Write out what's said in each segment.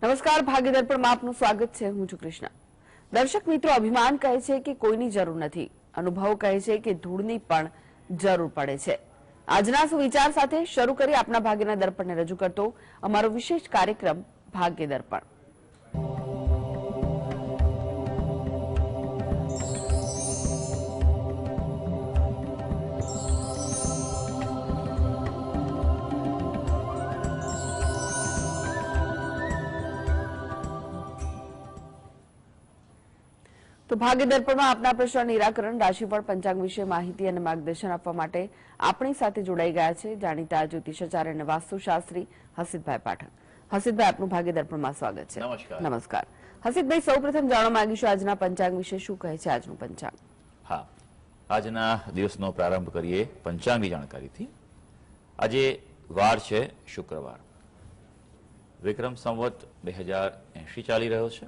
નમસ્કાર, ભાગીદાર પણ આપનું સ્વાગત છે. હું છું કૃષ્ણા. દર્શક મિત્રો, અભિમાન કહે છે કે કોઈની જરૂર નથી, અનુભવ કહે છે કે ધૂળની પણ જરૂર પડે છે. આજના સુવિચાર સાથે શરૂ કરી આપના ભાગ્યના દર્પણને રજૂ કરતો અમારો વિશેષ કાર્યક્રમ ભાગ્ય દર્પણ. તો ભાગ્ય દર્પણમાં આપના પ્રશ્ન નિરાકરણ, રાશિફળ, પંચાંગ વિશે માહિતી અને માર્ગદર્શન આપવા માટે આપણી સાથે જોડાઈ ગયા છે જાણીતા જ્યોતિષાચાર્ય અને વાસ્તુશાસ્ત્રી હસીતભાઈ પાઠક. હસીતભાઈ, આપનું ભાગ્ય દર્પણમાં સ્વાગત છે. નમસ્કાર. હસીતભાઈ, સૌપ્રથમ જાણવા માંગીશું આજના પંચાંગ વિશે. શું કહે છે આજનું પંચાંગ? હા, આજના દિવસનો પ્રારંભ કરીએ પંચાંગની જાણકારીથી. આજે વાર છે શુક્રવાર. વિક્રમ સંવત 2080 ચાલી રહ્યો છે.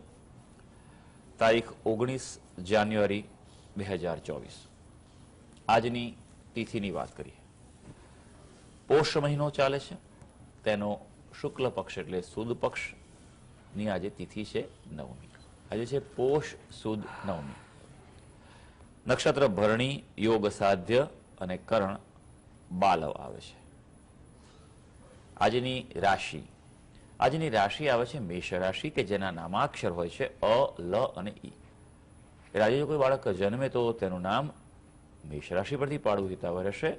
તારીખ 19 જાન્યુઆરી 2024. આજની તિથિની વાત કરીએ. પોષ મહિનો ચાલે છે, તેનો શુક્લ પક્ષ એટલે સુદ પક્ષની આજે તિથિ છે નવમી. આજે છે પોષ સુદ નવમી. નક્ષત્ર ભરણી, યોગ સાધ્ય અને કરણ બાલવ આવે છે. આજની રાશિ આવે છે મેષ રાશિ, કે જેના નામાક્ષર હોય છે અ, લ અને ઈ. એટલે આજે જો કોઈ બાળક જન્મે તો તેનું નામ મેષ રાશિ પરથી પાડવું હિતાવહ રહેશે.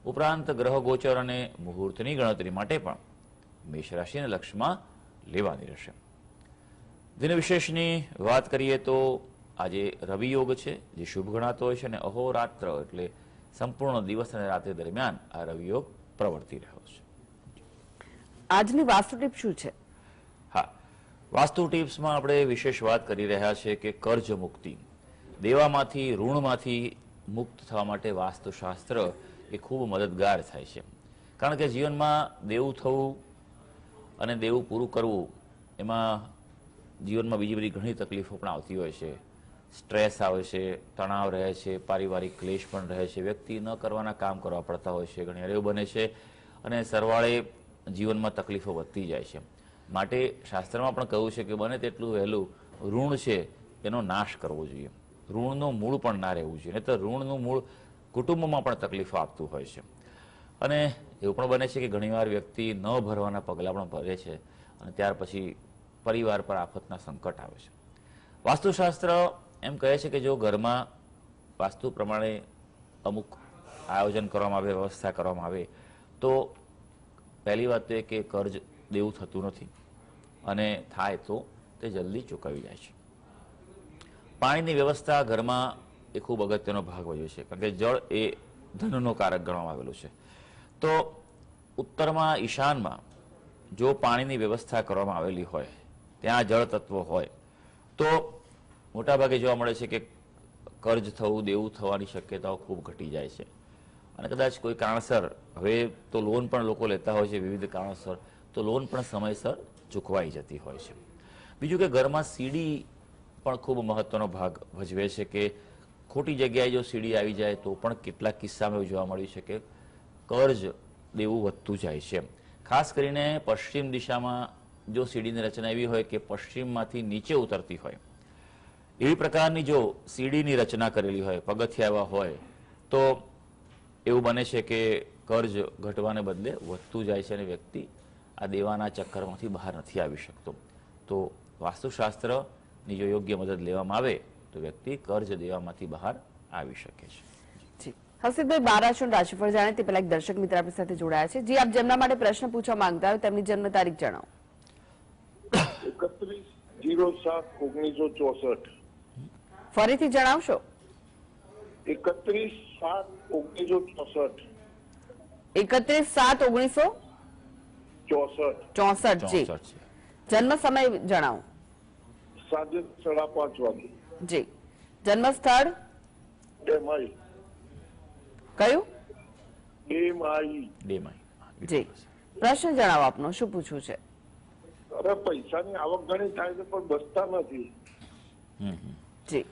ઉપરાંત ગ્રહ ગોચર અને મુહૂર્તની ગણતરી માટે પણ મેષ રાશિને લક્ષમાં લેવાની રહેશે. દિન વિશેષની વાત કરીએ તો આજે રવિ યોગ છે, જે શુભ ગણાતો હોય છે, અને અહોરાત્ર એટલે સંપૂર્ણ દિવસ અને રાત્રિ દરમિયાન આ રવિ યોગ પ્રવર્તી રહ્યો છે. આજની વાસ્તુ ટીપ શું છે? હા, વાસ્તુ ટીપ્સમાં આપણે વિશેષ વાત કરી રહ્યા છીએ કે કર્જ મુક્તિ, દેવામાંથી, ઋણમાંથી મુક્ત થવા માટે વાસ્તુશાસ્ત્ર એ ખૂબ મદદગાર થાય છે. કારણ કે જીવનમાં દેવું થવું અને દેવું પૂરું કરવું, એમાં જીવનમાં બીજી બધી ઘણી તકલીફો પણ આવતી હોય છે. સ્ટ્રેસ આવે છે, તણાવ રહે છે, પારિવારિક ક્લેશ પણ રહે છે, વ્યક્તિ ન કરવાના કામ કરવા પડતા હોય છે, ઘણી વાર એવું બને છે, અને સરવાળે જીવનમાં તકલીફો વધતી જાય છે. માટે શાસ્ત્રમાં પણ કહ્યું છે કે બને તેટલું વહેલું ઋણ છે એનો નાશ કરવો જોઈએ. ઋણનું મૂળ પણ ના રહેવું જોઈએ, નહીં તો ઋણનું મૂળ કુટુંબમાં પણ તકલીફો આપતું હોય છે. અને એવું પણ બને છે કે ઘણીવાર વ્યક્તિ ન ભરવાના પગલાં પણ ભરે છે, અને ત્યાર પછી પરિવાર પર આફતના સંકટ આવે છે. વાસ્તુશાસ્ત્ર એમ કહે છે કે જો ઘરમાં વાસ્તુ પ્રમાણે અમુક આયોજન કરવામાં આવે, વ્યવસ્થા કરવામાં આવે, તો પહેલી વાત તો એ કે કર્જ દેવું થતું નથી, અને થાય તો તે જલ્દી ચૂકવી જાય છે. પાણીની વ્યવસ્થા ઘરમાં એ ખૂબ અગત્યનો ભાગ ભજવે છે, કારણ કે જળ એ ધનનો કારક ગણવામાં આવેલું છે. તો ઉત્તરમાં, ઈશાનમાં જો પાણીની વ્યવસ્થા કરવામાં આવેલી હોય, ત્યાં જળ તત્વ હોય, તો મોટાભાગે જોવા મળે છે કે કર્જ થવું, દેવું થવાની શક્યતાઓ ખૂબ ઘટી જાય છે. અને કદાચ કોઈ કારણસર, હવે તો લોન પણ લોકો લેતા હોય છે વિવિધ કારણોસર, તો લોન પણ સમયસર ચૂકવાઈ જતી હોય છે. બીજું કે ઘરમાં સીડી પણ ખૂબ મહત્વનો ભાગ ભજવે છે, કે ખોટી જગ્યાએ જો સીડી આવી જાય તો પણ કેટલાક કિસ્સામાં એવું જોવા મળ્યું છે કે કર્જ દેવું વધતું જાય છે. ખાસ કરીને પશ્ચિમ દિશામાં જો સીડીની રચના એવી હોય કે પશ્ચિમમાંથી નીચે ઉતરતી હોય, એવી પ્રકારની જો સીડીની રચના કરેલી હોય, પગથિયા એવા હોય, તો એવું બને છે કે કર્જ ઘટવાને બદલે વધતું જાય છે, અને વ્યક્તિ આ દેવાના ચક્કરમાંથી બહાર નથી આવી શકતો. તો વાસ્તુશાસ્ત્રની જો યોગ્ય મદદ લેવામાં આવે તો વ્યક્તિ કર્જ દેવામાંથી બહાર આવી શકે છે. હસીતભાઈ, 12 રાશિફળ જાણે તે પહેલા એક દર્શક મિત્ર આપણી સાથે જોડાયા છે. જી, આપ જેમના માટે પ્રશ્ન પૂછવા માંગતા હોય તેમની જન્મ તારીખ જણાવો. 31/07/1964. ફરીથી જણાવશો? 31/07/1964. 31/07/1964. જી. જન્મ સમય જણાવો. સાંજે 5:30 વાગે. જી. જન્મ સ્થળ? ડેમાઈ. કયું? ડેમાઈ. જી. પ્રશ્ન જણાવો આપનો, શું પૂછવું છે? અરે, પૈસાની આવક ઘણી થાય છે પણ બચતા નથી. જી.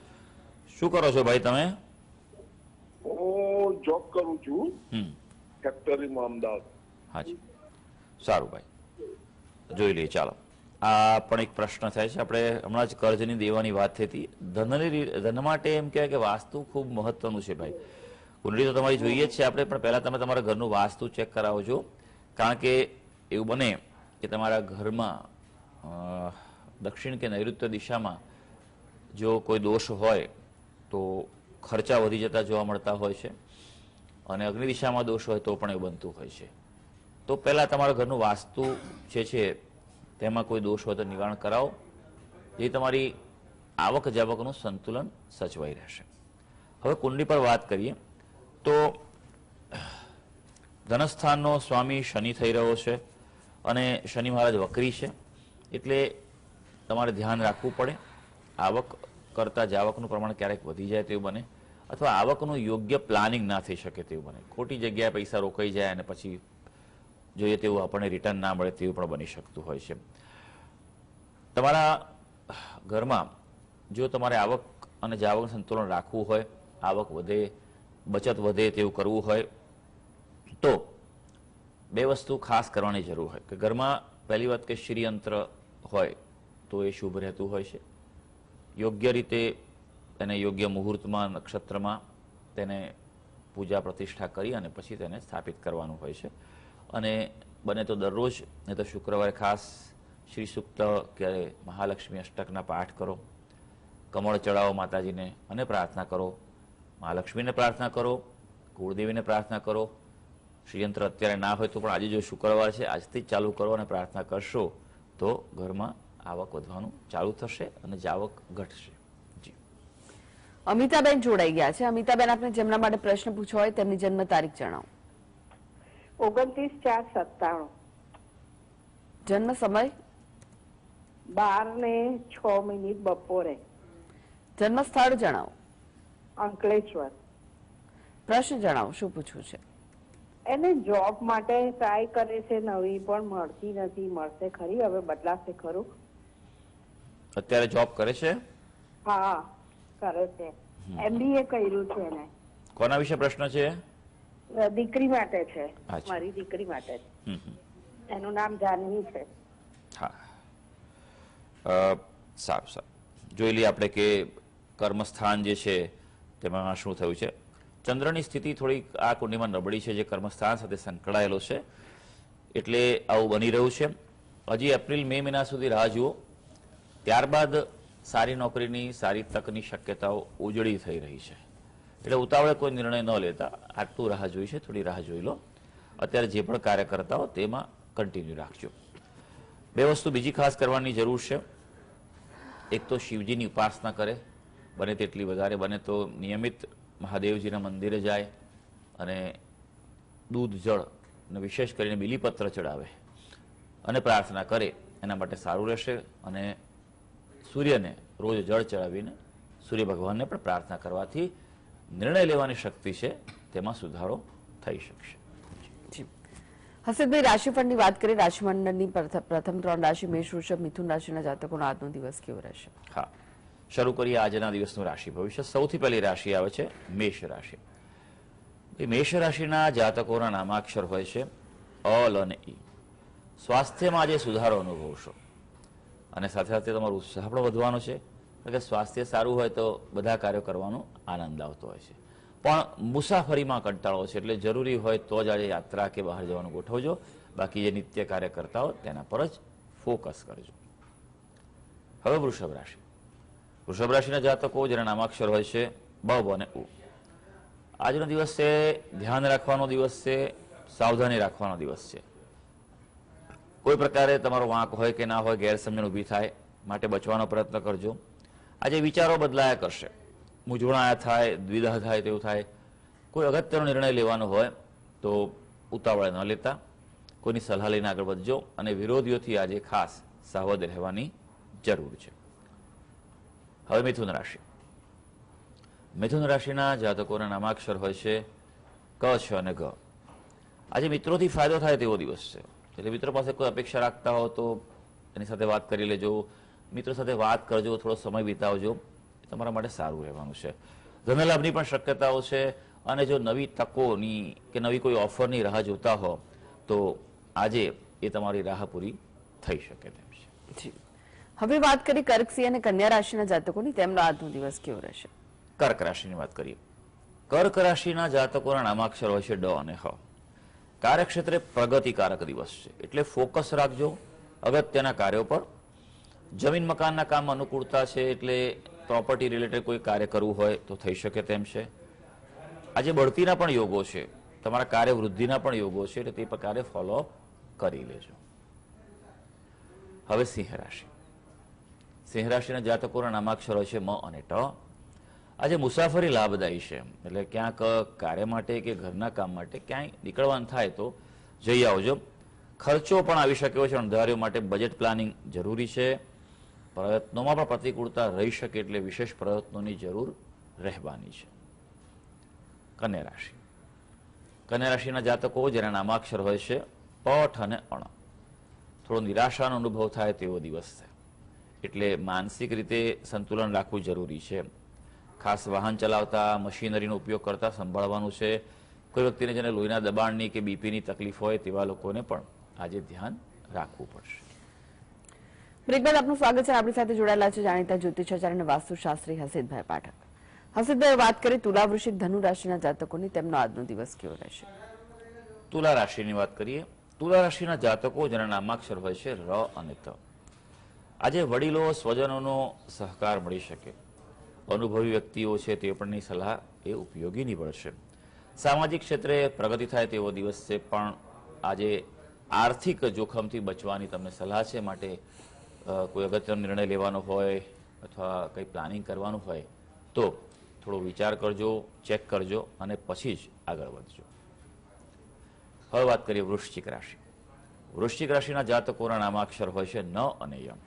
શું કરો છો ભાઈ તમે? હું જોબ કરું છું ફેક્ટરીમાં અમદાવાદ. હાજી, સારું ભાઈ, જોઈ લઈએ. ચાલો, આ પણ એક પ્રશ્ન થાય છે. આપણે હમણાં જ કર્જની દેવાની વાત થઈ હતી. ધન માટે એમ કહેવાય કે વાસ્તુ ખૂબ મહત્વનું છે ભાઈ. કુંડળી તો તમારી જોઈએ જ છે આપણે, પણ પહેલા તમે તમારા ઘરનું વાસ્તુ ચેક કરાવજો. કારણ કે એવું બને કે તમારા ઘરમાં દક્ષિણ કે નૈઋત્ય દિશામાં જો કોઈ દોષ હોય તો ખર્ચા વધી જતા જોવા મળતા હોય છે, અને અગ્નિ દિશામાં દોષ હોય તો પણ એવું બનતું હોય છે. તો પહેલાં તમારા ઘરનું વાસ્તુ જે છે તેમાં કોઈ દોષ હોય તો નિવારણ કરાવો, જે તમારી આવક જાવકનું સંતુલન સચવાઈ રહેશે. હવે કુંડળી પર વાત કરીએ તો ધનસ્થાનનો સ્વામી શનિ થઈ રહ્યો છે, અને શનિ મહારાજ વક્રી છે, એટલે તમારે ધ્યાન રાખવું પડે. આવક કરતાં જાવકનું પ્રમાણ ક્યારેક વધી જાય તેવું બને, અથવા આવકનું યોગ્ય પ્લાનિંગ ના થઈ શકે તેવું બને. ખોટી જગ્યાએ પૈસા રોકાઈ જાય અને પછી જોઈએ તેવું આપણને રિટર્ન ના મળે તેવું પણ બની શકતું હોય છે. તમારા ઘરમાં જો તમારે આવક અને જાવક સંતુલન રાખવું હોય, આવક વધે, બચત વધે તેવું કરવું હોય, તો બે વસ્તુ ખાસ કરવાની જરૂર હોય કે ઘરમાં પહેલી વાત કે શ્રીયંત્ર હોય તો એ શુભ રહેતું હોય છે. યોગ્ય રીતે તેને યોગ્ય મુહૂર્તમાં, નક્ષત્રમાં તેને પૂજા પ્રતિષ્ઠા કરી અને પછી તેને સ્થાપિત કરવાનું હોય છે. અને બને તો દરરોજ, નહીં તો શુક્રવારે ખાસ શ્રી સૂક્ત કે મહાલક્ષ્મી અષ્ટકના પાઠ કરો, કમળ ચડાવો માતાજીને અને પ્રાર્થના કરો, મહાલક્ષ્મીને પ્રાર્થના કરો, કુળદેવીને પ્રાર્થના કરો. શ્રીયંત્ર અત્યારે ના હોય તો પણ આજે જો શુક્રવાર છે આજથી જ ચાલુ કરો અને પ્રાર્થના કરશો તો ઘરમાં આવક વધવાનું ચાલુ થશે અને જાવક ઘટશે. જી, અમિતાબેન જોડાઈ ગયા છે. અમિતાબેન, આપને જેમના માટે પ્રશ્ન પૂછવો હોય તેમની જન્મ તારીખ જણાવો. 29/4/97. જન્મ સમય? 12:06 બપોરે. જન્મ સ્થળ જણાવો. અંકલેશ્વર. પ્રશ્ન જણાવો, શું પૂછવું છે? એને જોબ માટે ટ્રાય કરે છે નવી, પણ મળતી નથી. મળશે ખરી? હવે બદલાશે ખરું? અત્યારે જોબ કરે છે? હા, કરે છે. MBA કર્યું છે એને. કોના વિશે પ્રશ્ન છે? દીકરી માટે છે. અચ્છા. મારી દીકરી માટે છે. હમ હમ. એનું નામ જાનવી છે. હા, સારું સારું. જોઈ લઈએ આપણે કે કર્મસ્થાન જે છે તેમાં શું થયું છે. ચંદ્રની સ્થિતિ થોડીક આ કુંડળીમાં નબળી છે, જે કર્મસ્થાન સાથે સંકળાયેલો છે, એટલે આવું બની રહ્યું છે. હજી એપ્રિલ મે મહિના સુધી રાહ જુઓ, ત્યારબાદ સારી નોકરીની, સારી તકની શક્યતાઓ ઉજળી થઈ રહી છે. એટલે ઉતાવળે કોઈ નિર્ણય ન લેતા આટલું રાહ જોઈ છે, થોડી રાહ જોઈ લો. અત્યારે જે પણ કાર્ય કરતા હો તેમાં કન્ટિન્યુ રાખજો. બે વસ્તુ બીજી ખાસ કરવાની જરૂર છે. એક તો શિવજીની ઉપાસના કરે, બને તેટલી વધારે, બને તો નિયમિત મહાદેવજીના મંદિરે જાય અને દૂધ, જળ અને વિશેષ કરીને બીલીપત્ર ચડાવે અને પ્રાર્થના કરે, એના માટે સારું રહેશે. અને સૂર્યને રોજ જળ ચડાવીને સૂર્ય ભગવાનને પણ પ્રાર્થના કરવાથી નિર્ણય લેવાની શક્તિ છે તેમાં સુધારો થઈ શકશે. હસીબભાઈ, રાશિફળની વાત કરીએ. રાશિમંડળની પ્રથમ 3 રાશિ મેષ, વૃષભ, મિથુન રાશિના જાતકોનો આજનો દિવસ કેવો રહેશે? હા, શરૂ કરીએ આજના દિવસનું રાશિ ભવિષ્ય. સૌથી પહેલી રાશિ આવે છે મેષ રાશિ. મેષ રાશિના જાતકોના નામાક્ષર હોય છે અ, લ અને ઈ. સ્વાસ્થ્યમાં આજે સુધારો અનુભવશો, અને સાથે સાથે તમારો ઉત્સાહ પણ વધવાનો છે. કારણ કે સ્વાસ્થ્ય સારું હોય તો બધા કાર્યો કરવાનો આનંદ આવતો હોય છે. પણ મુસાફરીમાં કંટાળો છે, એટલે જરૂરી હોય તો જ આજે યાત્રા કે બહાર જવાનું ગોઠવજો. બાકી જે નિત્ય કાર્ય કરતા હો તેના પર જ ફોકસ કરજો. હવે વૃષભ રાશિ. વૃષભ રાશિના જાતકો જેના નામાક્ષર હોય છે બ, બ અને ઉ. આજનો દિવસ છે ધ્યાન રાખવાનો દિવસ છે, સાવધાની રાખવાનો દિવસ છે. કોઈ પ્રકારે તમારો વાંક હોય કે ના હોય, ગેરસમજણ ઊભી થાય, માટે બચવાનો પ્રયત્ન કરજો. આજે વિચારો બદલાયા કરશે, મૂંઝવણાયા થાય, દ્વિધા થાય તેવું થાય. કોઈ અગત્યનો નિર્ણય લેવાનો હોય તો ઉતાવળે ન લેતા, કોઈની સલાહ લઈને આગળ વધજો. અને વિરોધીઓથી આજે ખાસ સાવધ રહેવાની જરૂર છે. હવે મિથુન રાશિ. મિથુન રાશિના જાતકોના નામાક્ષર હોય છે ક, છ અને ગ. આજે મિત્રોથી ફાયદો થાય તેવો દિવસ છે. એટલે મિત્રો પાસે કોઈ અપેક્ષા રાખતા હો તો એની સાથે વાત કરી લેજો. મિત્રો સાથે વાત કરજો, થોડો સમય વિતાવજો, એ તમારા માટે સારું રહેવાનું છે. ધનલાભની પણ શક્યતાઓ છે. અને જો નવી તકોની કે નવી કોઈ ઓફરની રાહ જોતા હો તો આજે એ તમારી રાહ પૂરી થઈ શકે તેમ છે. જી. હવે વાત કરી કર્ક સિંહ અને કન્યા રાશિના જાતકોની, તેમનો આજનો દિવસ કેવો રહેશે? કર્ક રાશિની વાત કરીએ. કર્ક રાશિના જાતકોના નામાક્ષર હોય છે ડ અને હ. કાર્યક્ષેત્રે પ્રગતિકારક દિવસ છે, એટલે ફોકસ રાખજો અગત્યના કાર્યો પર. જમીન મકાનના કામ અનુકૂળતા છે, એટલે પ્રોપર્ટી રિલેટેડ કોઈ કાર્ય કરવું હોય તો થઈ શકે તેમ છે. આજે બઢતીના પણ યોગો છે, તમારા કાર્ય વૃદ્ધિના પણ યોગો છે, એટલે તે પ્રકારે ફોલો કરી લેજો. હવે સિંહ રાશિ. સિંહ રાશિના જાતકોના નામાક્ષર હોય છે મ અને ટ. આજે મુસાફરી લાભદાયી છે, એટલે ક્યાંક કાર્ય માટે કે ઘરના કામ માટે ક્યાંય નીકળવાનું થાય તો જઈ આવજો. ખર્ચો પણ આવી શક્યો છે, અણધાર્યો માટે બજેટ પ્લાનિંગ જરૂરી છે. પ્રયત્નોમાં પણ પ્રતિકૂળતા રહી શકે, એટલે વિશેષ પ્રયત્નોની જરૂર રહેવાની છે. કન્યા રાશિ. કન્યા રાશિના જાતકો જેના નામાક્ષર હોય છે પઠ અને અણ. થોડો નિરાશાનો અનુભવ થાય તેવો દિવસ છે, એટલે માનસિક રીતે સંતુલન રાખવું જરૂરી છે. ખાસ વાહન ચલાવતા, મશીનરીનો ઉપયોગ કરતા સંભાળવાનું છે. કોઈ વ્યક્તિને જેને લોહીના દબાણની કે બીપીની તકલીફ હોય તેવા લોકોને પણ આજે ધ્યાન રાખવું પડશે. બ્રેક બાદ આપનું સ્વાગત છે. આપણી સાથે જોડાયેલા છે જાણીતા જ્યોતિષાચાર્ય અને વાસ્તુશાસ્ત્રી હસીતભાઈ પાઠક. હસીતભાઈ, વાત કરી તુલા, વૃશ્ચિક, ધનુ રાશિના જાતકોની, તેમનો આજનો દિવસ કેવો રહેશે? તુલા રાશિની વાત કરીએ. તુલા રાશિના જાતકો જેના નામાક્ષર હોય છે ર અને ત. આજે વડીલો, સ્વજનોનો સહકાર મળી શકે. અનુભવી વ્યક્તિઓ છે તે પણની સલાહ એ ઉપયોગી નીવડશે. સામાજિક ક્ષેત્રે પ્રગતિ થાય તેવો દિવસ છે, પણ આજે આર્થિક જોખમથી બચવાની તમને સલાહ છે. માટે કોઈ અગત્યનો નિર્ણય લેવાનો હોય અથવા કંઈ પ્લાનિંગ કરવાનું હોય તો થોડો વિચાર કરજો, ચેક કરજો અને પછી જ આગળ વધજો. હવે વાત કરીએ વૃશ્ચિક રાશિ. વૃશ્ચિક રાશિના જાતકોના નામાક્ષર હોય છે ન અને યમ.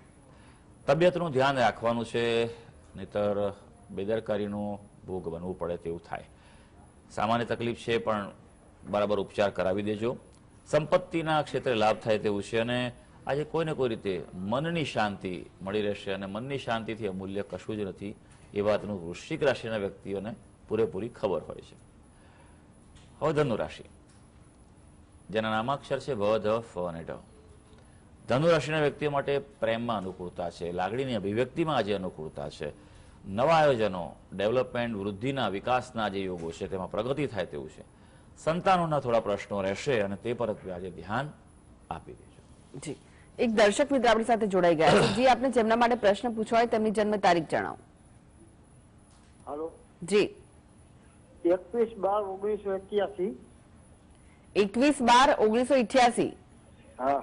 તબિયતનું ધ્યાન રાખવાનું છે, નહીતર બેદરકારીનો ભોગ બનવું પડે તેવું થાય. સામાન્ય તકલીફ છે, પણ બરાબર ઉપચાર કરાવી દેજો. સંપત્તિના ક્ષેત્રે લાભ થાય તેવું છે, અને આજે કોઈને કોઈ રીતે મનની શાંતિ મળી રહેશે, અને મનની શાંતિથી અમૂલ્ય કશું જ નથી એ વાતનું વૃશ્ચિક રાશિના વ્યક્તિઓને પૂરેપૂરી ખબર હોય છે. હવે ધનુ રાશિ, જેના નામાક્ષર છે ભ, ધ, ફ અને ઢ. ધનુ રાશિના વ્યક્તિઓ માટે પ્રેમમાં અનુકૂળતા છે, લાગણીની અભિવ્યક્તિમાં આજે અનુકૂળતા છે. નવા આયોજનો, ડેવલપમેન્ટ, વૃદ્ધિના, વિકાસના જે યોગો છે તેમાં પ્રગતિ થાય તેવું છે. સંતાનોના થોડા પ્રશ્નો રહેશે, અને તે પર આજે ધ્યાન આપી દેજો. જી. એક દર્શક મિત્ર આપણી સાથે જોડાઈ ગયા છે. જી, આપને જેમના માટે પ્રશ્ન પૂછવા હોય તેમની જન્મ તારીખ જણાવો. હાલો, જી. 21/12/1988. 21/12/1988. હા.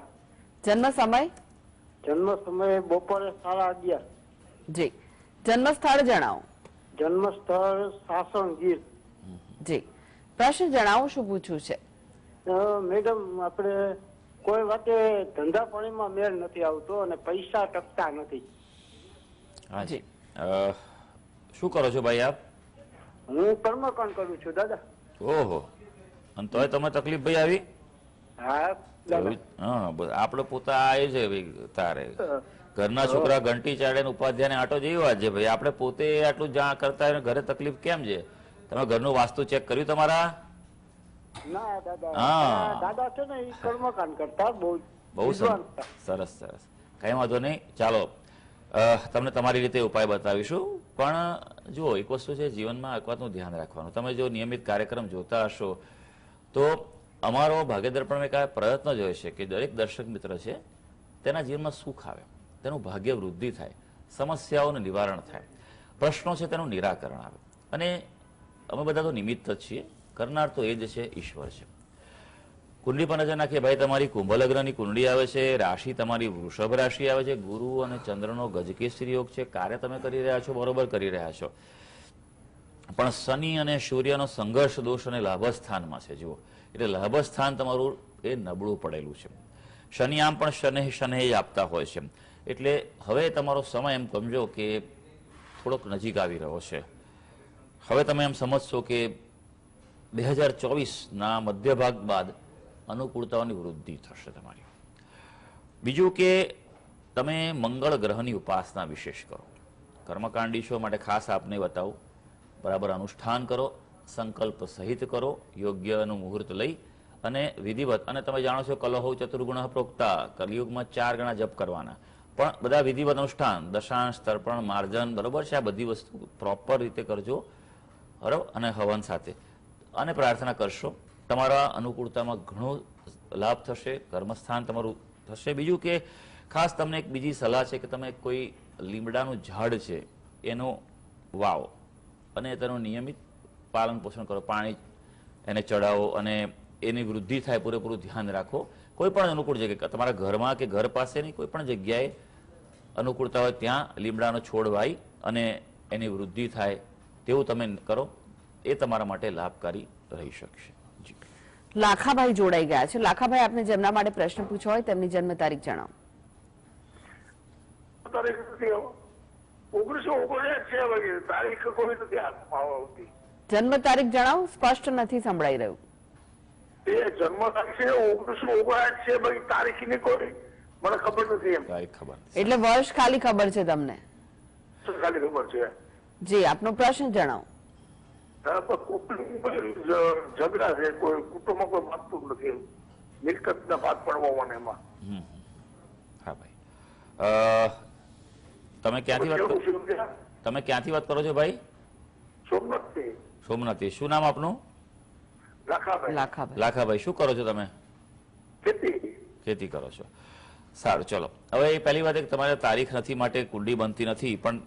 જન્મ સમય? જન્મ સમયે બપોરે 11:30. જી. જન્મ સ્થળ જણાવો. જન્મ સ્થળ સાસણ ગીર. જી. પ્રશ્ન જણાવો, શું પૂછવું છે? મેડમ, આપણે કોઈ વાતે ધંધા પાણીમાં મેળ નથી આવતો અને પૈસા ટકતા નથી. હાજી. શું કરો છો ભાઈ આપ? હું કર્મકાંડ કરું છું દાદા. ઓહો, અને તોય તમે તકલીફ ભાઈ આવી? હા દાદા. હા, આપણે પોતા એ છે ભાઈ. તારે ઘરના છોકરા ઘંટી ચાડે ને ઉપાધ્યાય આટો જેવી વાત છે ભાઈ. આપણે પોતે આટલું જાણ કરતા હોય, ઘરે તકલીફ કેમ છે? તમે ઘરનું વાસ્તુ ચેક કર્યું તમારા? ના દાદા, હા. દાદા છે ને એ કર્મકાંડ કરતા બહુ સરસ સરસ. કઈ વાંધો નહીં, ચાલો તમને તમારી રીતે ઉપાય બતાવીશું. પણ જુઓ, એક વસ્તુ છે જીવનમાં, એક વાતનું ધ્યાન રાખવાનું. તમે જો નિયમિત કાર્યક્રમ જોતા હશો તો અમારો ભાગ્યદર્પણ એક પ્રયત્ન જ હોય છે કે દરેક દર્શક મિત્ર છે તેના જીવનમાં સુખ આવે, તેનું ભાગ્ય વૃદ્ધિ થાય, સમસ્યાઓનું નિવારણ થાય, પ્રશ્નો છે તેનું નિરાકરણ આવે. અને અમે બધા તો નિમિત્ત જ છીએ, કરનાર તો એ જ છે, ઈશ્વર છે. કુંડલી પર નજર નાખીએ ભાઈ. તમારી કુંભ લગ્નની કુંડળી આવે છે, રાશિ તમારી વૃષભ રાશિ આવે છે, ગુરુ અને ચંદ્રનો ગજકેસરી યોગ છે. કાર્ય તમે કરી રહ્યા છો, બરોબર કરી રહ્યા છો, પણ શનિ અને સૂર્યનો સંઘર્ષ દોષ અને લાભસ્થાનમાં છે. જુઓ, એટલે લાભસ્થાન તમારું એ નબળું પડેલું છે. શનિ આમ પણ શનૈ આપતા હોય છે. એટલે હવે તમારો સમય એમ સમજો કે થોડોક નજીક આવી રહ્યો છે. હવે તમે એમ સમજશો કે 2024ના મધ્ય ભાગ બાદ અનુકૂળતાઓની વૃદ્ધિ થશે તમારી. બીજું કે તમે મંગળ ગ્રહની ઉપાસના વિશેષ કરો. કર્મકાંડી છો માટે ખાસ આપને બતાવું, બરાબર અનુષ્ઠાન કરો, સંકલ્પ સહિત કરો, યોગ્યનું મુહૂર્ત લઈ અને વિધિવત. અને તમે જાણો છો કલહો ચતુર્ગુણ પ્રોક્તા, કલિયુગમાં 4 ગણા જપ કરવાના. પણ બધા વિધિવત અનુષ્ઠાન, દશાંશ, તર્પણ, માર્જન, બરોબર છે, આ બધી વસ્તુ પ્રોપર રીતે કરજો, બરાબર, અને હવન સાથે, અને પ્રાર્થના કરશો. તમારા અનુકૂળતામાં ઘણો લાભ થશે, કર્મસ્થાન તમારું થશે. બીજું કે ખાસ તમને એક બીજી સલાહ છે કે તમે કોઈ લીમડાનું ઝાડ છે એનો વાવો અને તેનું નિયમિત પાલન પોષણ કરો, પાણી એને ચડાવો અને એની વૃદ્ધિ થાય પૂરેપૂરું ધ્યાન રાખો. કોઈ પણ અનુકૂળ જગ્યાએ, તમારા ઘરમાં કે ઘર પાસેની કોઈ પણ જગ્યાએ અનુકૂળતા હોય ત્યાં લીમડાનો છોડ વાવી અને એની વૃદ્ધિ થાય તેવું તમે કરો, એ તમારા માટે લાભકારી રહી શકશે. જી. લાખાભાઈ જોડાઈ ગયા છે. લાખાભાઈ, આપને જેમના માટે પ્રશ્ન પૂછ્યો હોય તેમની જન્મ તારીખ જણાવો. તારીખ નથી 1979 તારીખ કોઈ નથી હાથમાં આવતી. જન્મ તારીખ જણાવો, સ્પષ્ટ નથી સંભળાઈ રહ્યું. એ જન્મ તારીખ છે 1979 છે, ભાઈ તારીખની કોઈ મને ખબર નથી. એમ તારીખ ખબર નથી. એટલે વર્ષ ખાલી ખબર છે તમને? ખાલી ખબર છે. જી, આપનો પ્રશ્ન જણાવો. ઝઘડા છે, કોઈ કુટુંબમાં કોઈ માગતું નથી, મિલકતના ભાગ પડવા એમાં. હા ભાઈ, તમે ક્યાંથી વાત કરો છો ભાઈ? સોમનાથથી. સોમનાથથી. શું નામ આપનું? લાખાભાઈ. લાખાભાઈ. લાખાભાઈ, શું કરો છો તમે? ખેતી. ખેતી કરો છો. સારું, ચલો. હવે એ પહેલી વાત, એક તમારે તારીખ નથી માટે કુંડી બનતી નથી, પણ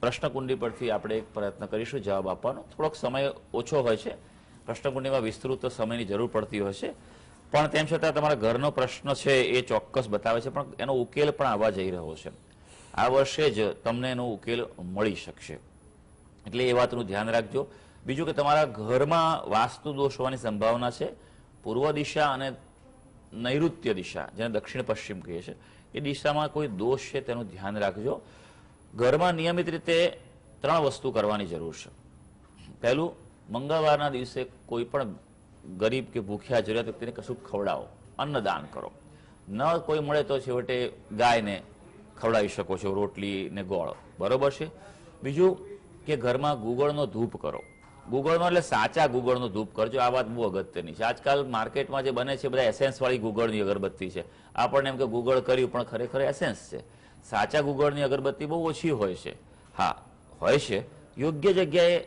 પ્રશ્ન કુંડી પરથી આપણે એક પ્રયત્ન કરીશું જવાબ આપવાનો. થોડોક સમય ઓછો હોય છે, પ્રશ્ન કુંડીમાં વિસ્તૃત સમયની જરૂર પડતી હોય છે, પણ તેમ છતાં તમારા ઘરનો પ્રશ્ન છે એ ચોક્કસ બતાવે છે, પણ એનો ઉકેલ પણ આવવા જઈ રહ્યો છે. આ વર્ષે જ તમને એનો ઉકેલ મળી શકશે, એટલે એ વાતનું ધ્યાન રાખજો. બીજું કે તમારા ઘરમાં વાસ્તુ દોષ હોવાની સંભાવના છે. પૂર્વ દિશા અને નૈઋત્ય દિશા, જેને દક્ષિણ પશ્ચિમ કહીએ છીએ, એ દિશામાં કોઈ દોષ છે તેનું ધ્યાન રાખજો. ઘરમાં નિયમિત રીતે 3 વસ્તુ કરવાની જરૂર છે. પહેલું, મંગળવારના દિવસે કોઈ પણ ગરીબ કે ભૂખ્યા જરૂરિયાત વ્યક્તિને કશું ખવડાવો, અન્નદાન કરો. ન કોઈ મળે તો છેવટે ગાયને ખવડાવી શકો છો, રોટલી ને ગોળ, બરોબર છે. બીજું કે ઘરમાં ગુગળનો ધૂપ કરો. ગુગળનો એટલે સાચા ગુગળનો ધૂપ કરજો. આ વાત બહુ અગત્યની છે. આજકાલ માર્કેટમાં જે બને છે બધા એસેન્સ વાળી ગુગળની અગરબત્તી છે. આપણને એમ કે ગુગળ કર્યું, પણ ખરેખર એસેન્સ છે. સાચા ગુગળની અગરબત્તી બહુ ઓછી હોય છે. હા, હોય છે. યોગ્ય જગ્યાએ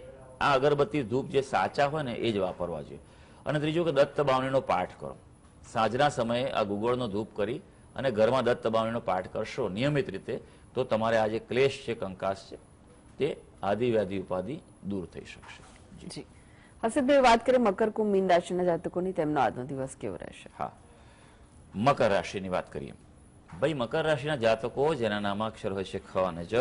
આ અગરબત્તી ધૂપ જે સાચા હોય ને એ જ વાપરવા જોઈએ. અને ત્રીજું કે દત્ત બાવણીનો પાઠ કરો. સાંજના સમયે આ ગુગળનો ધૂપ કરી અને ઘરમાં દત્ત બાવણીનો પાઠ કરશો નિયમિત રીતે, તો તમારે આ જે ક્લેશ છે, કંકાસ છે, તે આદિ વ્યાધિ ઉપાધિ દૂર થઈ શકશે. જી. હસીબભાઈ, વાત કરીએ મકર કુંભ મીન રાશિના જાતકોની, તેમનો આજનો દિવસ કેવો રહેશે? હા, મકર રાશિની વાત કરીએ. ભાઈ, મકર રાશિના જાતકો જેના નામાક્ષર હોય છે ખ અને જ,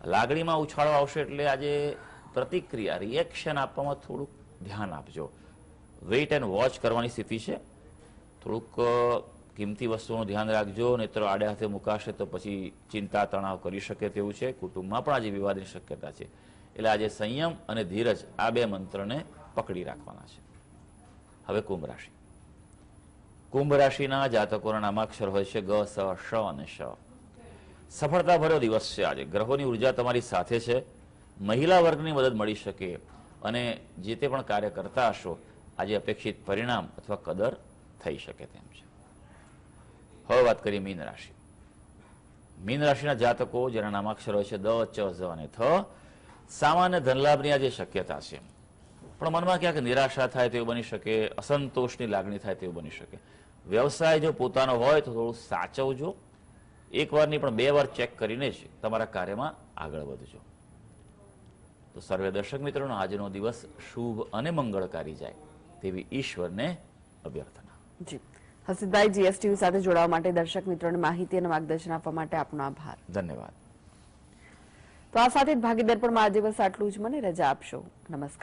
લાગણીમાં ઉછાળો આવશે એટલે આજે પ્રતિક્રિયા, રિએક્શન આપવામાં થોડુંક ધ્યાન આપજો. વેઇટ એન્ડ વોચ કરવાની સ્થિતિ છે. થોડુંક કિંમતી વસ્તુનું ધ્યાન રાખજો, નહીતર આડે હાથે મુકાશે તો પછી ચિંતા તણાવ કરી શકે તેવું છે. કુટુંબમાં પણ આજે વિવાદની શક્યતા છે, એટલે આજે સંયમ અને ધીરજ આ 2 મંત્રને પકડી રાખવાના છે. હવે કુંભ રાશિ. કુંભ રાશિના જાતકોના નામાક્ષર હોય છે ગ, સ, શ અને શ. સફળતા ભર્યો દિવસ છે આજે. ગ્રહોની ઉર્જા તમારી સાથે છે. મહિલા વર્ગની મદદ મળી શકે અને જે તે પણ કાર્ય કરતા હશો આજે અપેક્ષિત પરિણામ અથવા કદર થઈ શકે તેમ છે. હવે વાત કરીએ મીન રાશિ. મીન રાશિના જાતકો જેના નામાક્ષર હોય છે દ, ચ, ઝ અને થ. સામાન્ય ધનલાભની આજે શક્યતા છે, પણ મનમાં ક્યાંક નિરાશા થાય તેવું બની શકે, અસંતોષની લાગણી થાય તેવું બની શકે. વ્યવસાય જો પોતાનો હોય તો થોડું સાચવજો. એક વાર નહીં પણ 2 વાર ચેક કરીને જ તમારા કાર્યમાં આગળ વધજો. તો સર્વે દર્શક મિત્રોનો આજનો દિવસ શુભ અને મંગળકારી જાય તેવી ઈશ્વરને અભ્યર્થના. જી. હસીબભાઈ, જીએસટીવી સાથે જોડાવા માટે, દર્શક મિત્રોને માહિતી અને માર્ગદર્શન આપવા માટે આપનો આભાર. ધન્યવાદ. તો આ સાથે જ ભાગીદાર પણ આ દિવસ આટલું જ. મને રજા આપશો. નમસ્કાર.